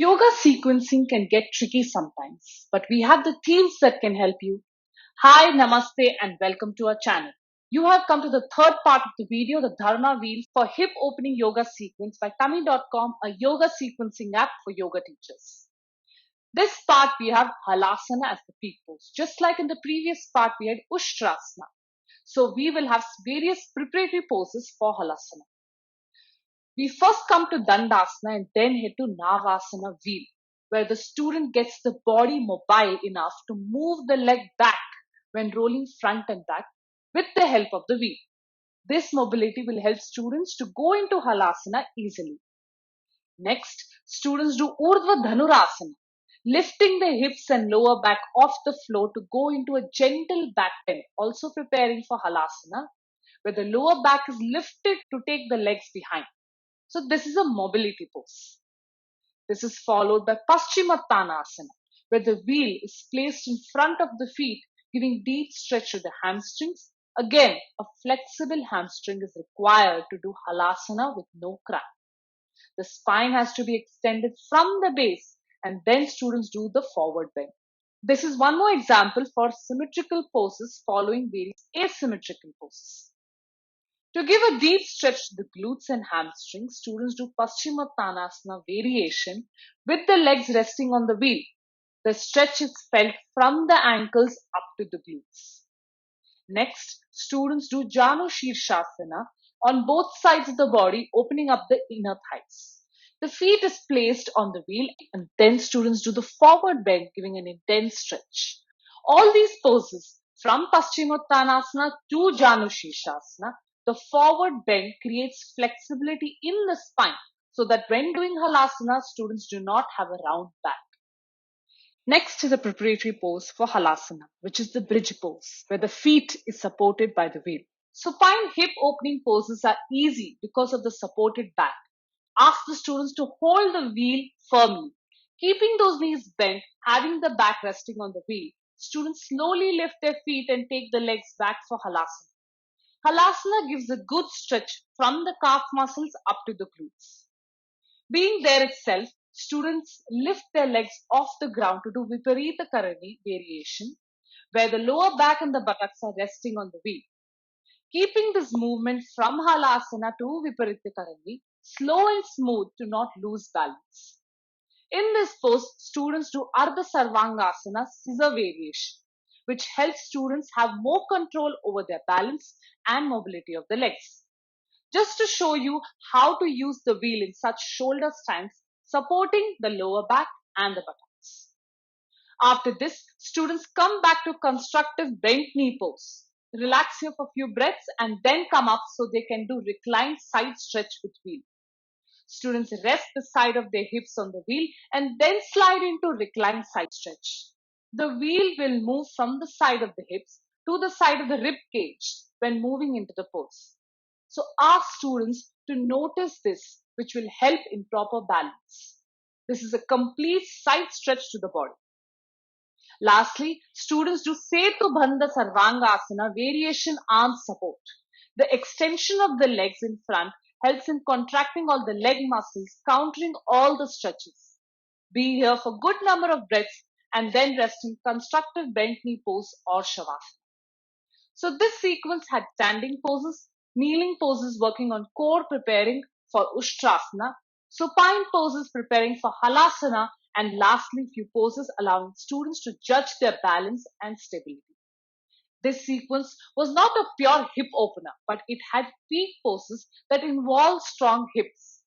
Yoga sequencing can get tricky sometimes, but we have the themes that can help you. Hi, namaste, and welcome to our channel. You have come to the third part of the video, the Dharma wheel for hip opening yoga sequence by Tummee.com, a yoga sequencing app for yoga teachers. This part we have Halasana as the peak pose. Just like in the previous part, we had Ustrasana. So we will have various preparatory poses for Halasana. We first come to Dandasana and then head to Navasana wheel, where the student gets the body mobile enough to move the leg back when rolling front and back with the help of the wheel. This mobility will help students to go into Halasana easily. Next, students do Urdhva Dhanurasana, lifting the hips and lower back off the floor to go into a gentle back bend, also preparing for Halasana, where the lower back is lifted to take the legs behind. So this is a mobility pose. This is followed by Paschimottanasana, where the wheel is placed in front of the feet, giving deep stretch to the hamstrings. Again, a flexible hamstring is required to do Halasana with no cramp. The spine has to be extended from the base, and then students do the forward bend. This is one more example for symmetrical poses following various asymmetrical poses. To give a deep stretch to the glutes and hamstrings, students do Paschimottanasana variation with the legs resting on the wheel. The stretch is felt from the ankles up to the glutes. Next, students do Janu Shirshasana on both sides of the body, opening up the inner thighs. The feet is placed on the wheel, and then students do the forward bend, giving an intense stretch. All these poses, from Paschimottanasana to Janu Shirshasana, the forward bend creates flexibility in the spine so that when doing Halasana, students do not have a round back. Next is a preparatory pose for Halasana, which is the bridge pose, where the feet is supported by the wheel. Supine hip opening poses are easy because of the supported back. Ask the students to hold the wheel firmly. Keeping those knees bent, having the back resting on the wheel, students slowly lift their feet and take the legs back for Halasana. Halasana gives a good stretch from the calf muscles up to the glutes. Being there itself, students lift their legs off the ground to do Viparita Karani variation, where the lower back and the buttocks are resting on the wheel. Keeping this movement from Halasana to Viparita Karani slow and smooth to not lose balance. In this pose, students do Ardha Sarvangasana scissor variation, which helps students have more control over their balance and mobility of the legs. Just to show you how to use the wheel in such shoulder stance, supporting the lower back and the buttocks. After this, students come back to constructive bent knee pose. Relax here for a few breaths and then come up so they can do reclined side stretch with wheel. Students rest the side of their hips on the wheel and then slide into reclined side stretch. The wheel will move from the side of the hips to the side of the rib cage when moving into the pose. So ask students to notice this, which will help in proper balance. This is a complete side stretch to the body. Lastly, students do Setu Bandha Sarvangasana variation arm support. The extension of the legs in front helps in contracting all the leg muscles, countering all the stretches. Be here for good number of breaths and then rest in constructive bent knee pose or Shavasana. So this sequence had standing poses, kneeling poses working on core preparing for Ustrasana, supine poses preparing for Halasana, and lastly few poses allowing students to judge their balance and stability. This sequence was not a pure hip opener, but it had peak poses that involve strong hips.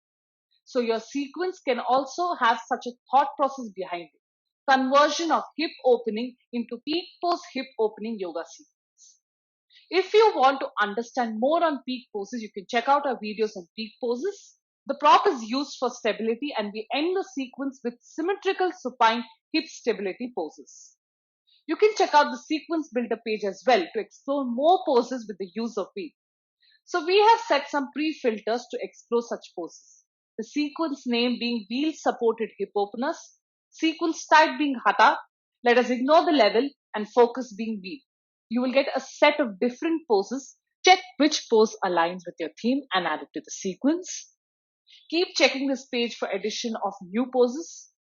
So your sequence can also have such a thought process behind it. Conversion of hip opening into peak pose hip opening yoga sequence. If you want to understand more on peak poses, you can check out our videos on peak poses. The prop is used for stability and we end the sequence with symmetrical supine hip stability poses. You can check out the sequence builder page as well to explore more poses with the use of wheel. So we have set some pre-filters to explore such poses. The sequence name being wheel supported hip openers, sequence type being hatha, let us ignore the level, and focus being wheel. You will get a set of different poses. Check which pose aligns with your theme and add it to the sequence. Keep checking this page for addition of new poses.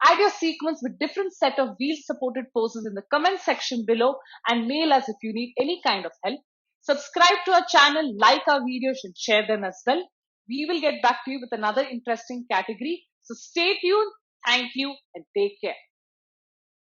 Add your sequence with different set of wheel supported poses in the comment section below and mail us if you need any kind of help. Subscribe to our channel, like our videos and share them as well. We will get back to you with another interesting category. So stay tuned. Thank you and take care.